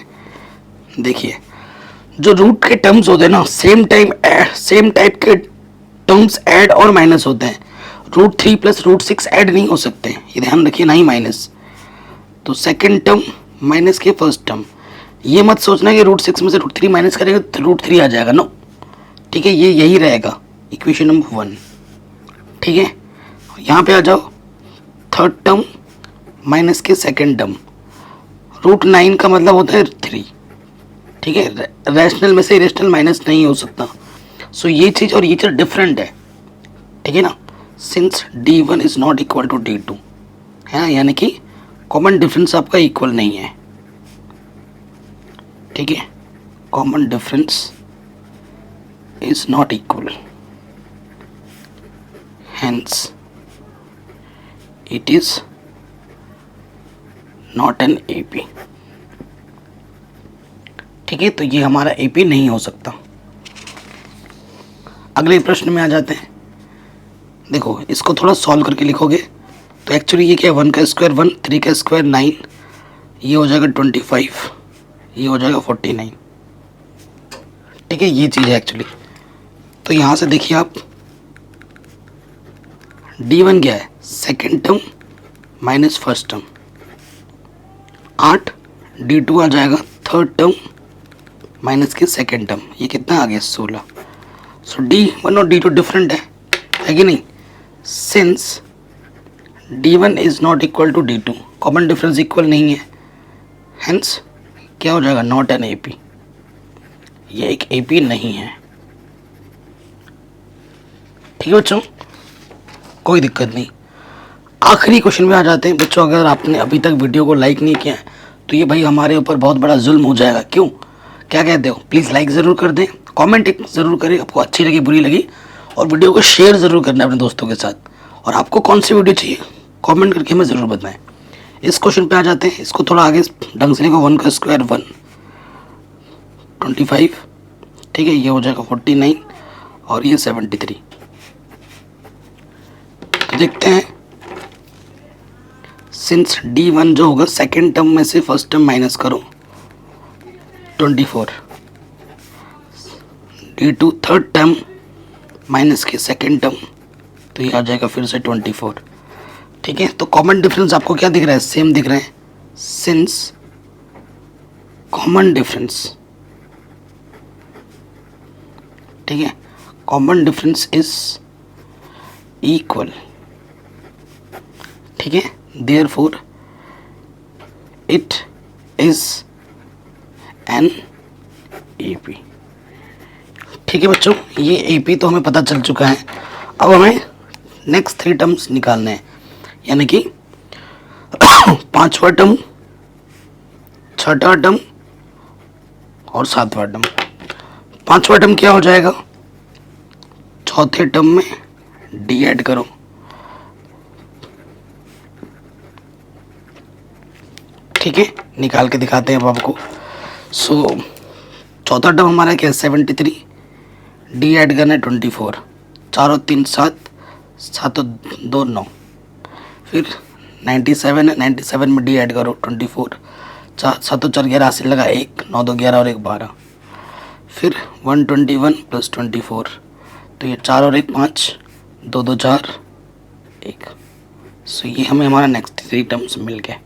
देखिए जो रूट के टर्म्स होते हैं ना, सेम टाइप के टर्म्स ऐड और माइनस होते हैं। √3 प्लस √6 ऐड नहीं हो सकते, ये ध्यान रखिए, ना ही माइनस। तो सेकंड टर्म माइनस के फर्स्ट टर्म, ये मत सोचना कि √6 में से √3 माइनस करेंगे तो √3 आ जाएगा, नो। ठीक है, ये यही रहेगा इक्वेशन नंबर 1। ठीक है, यहाँ पे आ जाओ, थर्ड टर्म माइनस के सेकंड टर्म, √9 का मतलब होता है 3। ठीक है, रैशनल में से इरेशनल माइनस नहीं हो सकता। सो ये चीज़ और ये चीज़ डिफरेंट है। ठीक है ना, since D1 is not equal to D2, है ना, यानी कि कॉमन डिफरेंस आपका इक्वल नहीं है। ठीक है, common difference is not equal, hence it is not an AP। ठीक है, तो ये हमारा AP नहीं हो सकता। अगले प्रश्न में आ जाते हैं। देखो इसको थोड़ा सॉल्व करके लिखोगे तो एक्चुअली ये क्या है, 1 का स्क्वायर 1, 3 का स्क्वायर 9, ये हो जाएगा 25, ये हो जाएगा 49। ठीक है, ये चीज़ है एक्चुअली। तो यहाँ से देखिए आप, D1 क्या है, second term minus first term, 8। D2 आ जाएगा थर्ड टर्म माइनस के सेकेंड टर्म, ये कितना आ गया, 16। सो D1 और D2 डिफरेंट है कि नहीं। Since D1 is not equal to D2, common difference equal नहीं है, हेंस क्या हो जाएगा, नॉट एन AP। ये एक AP नहीं है। ठीक है बच्चों, कोई दिक्कत नहीं। आखिरी क्वेश्चन में आ जाते हैं बच्चों। अगर आपने अभी तक वीडियो को लाइक नहीं किया है तो ये भाई हमारे ऊपर बहुत बड़ा जुल्म हो जाएगा। क्यों, क्या कहते हो, प्लीज़ लाइक ज़रूर कर दें, कमेंट एक ज़रूर करें, आपको अच्छी लगी बुरी लगी, और वीडियो को शेयर ज़रूर करना अपने दोस्तों के साथ। और आपको कौन सी वीडियो चाहिए कमेंट करके हमें ज़रूर बताएं। इस क्वेश्चन पे आ जाते हैं, इसको थोड़ा आगे ढंग से लिखो। 1 का स्क्वायर 1, 25। ठीक है, ये हो जाएगा 49 और ये 73। तो देखते हैं, सिंस D1 जो होगा सेकेंड टर्म में से फर्स्ट टर्म माइनस करो, 24, D two third term minus के सेकेंड टर्म, तो ये आ जाएगा फिर से 24। ठीक है, तो कॉमन डिफरेंस आपको क्या दिख रहा है, सेम दिख रहा है, सिंस कॉमन डिफरेंस, ठीक है, कॉमन डिफरेंस इज इक्वल, ठीक है, therefore it is an AP. ठीक है बच्चों, ये एपी तो हमें पता चल चुका है। अब हमें नेक्स्ट 3 टर्म्स निकालने हैं, यानी कि 5वां टर्म, 6वां टर्म और 7वां टर्म। 5वां टर्म क्या हो जाएगा, चौथे टर्म में डी ऐड करो, ठीक है, निकाल के दिखाते हैं अब आपको। सो चौथा टर्म हमारा क्या है 73, डी ऐड करना है 24, 4 और 3 7, 7 और 2 9, फिर 97 है, 97 में डी ऐड करो 24, 7 और 4 11 80 लगा 1, 9 2 11 और 1 12, फिर 121 प्लस 24, तो ये 4 और 1 5, 2 2 4 1। सो ये हमें हमारा नेक्स्ट 3 टर्म्स मिल गए।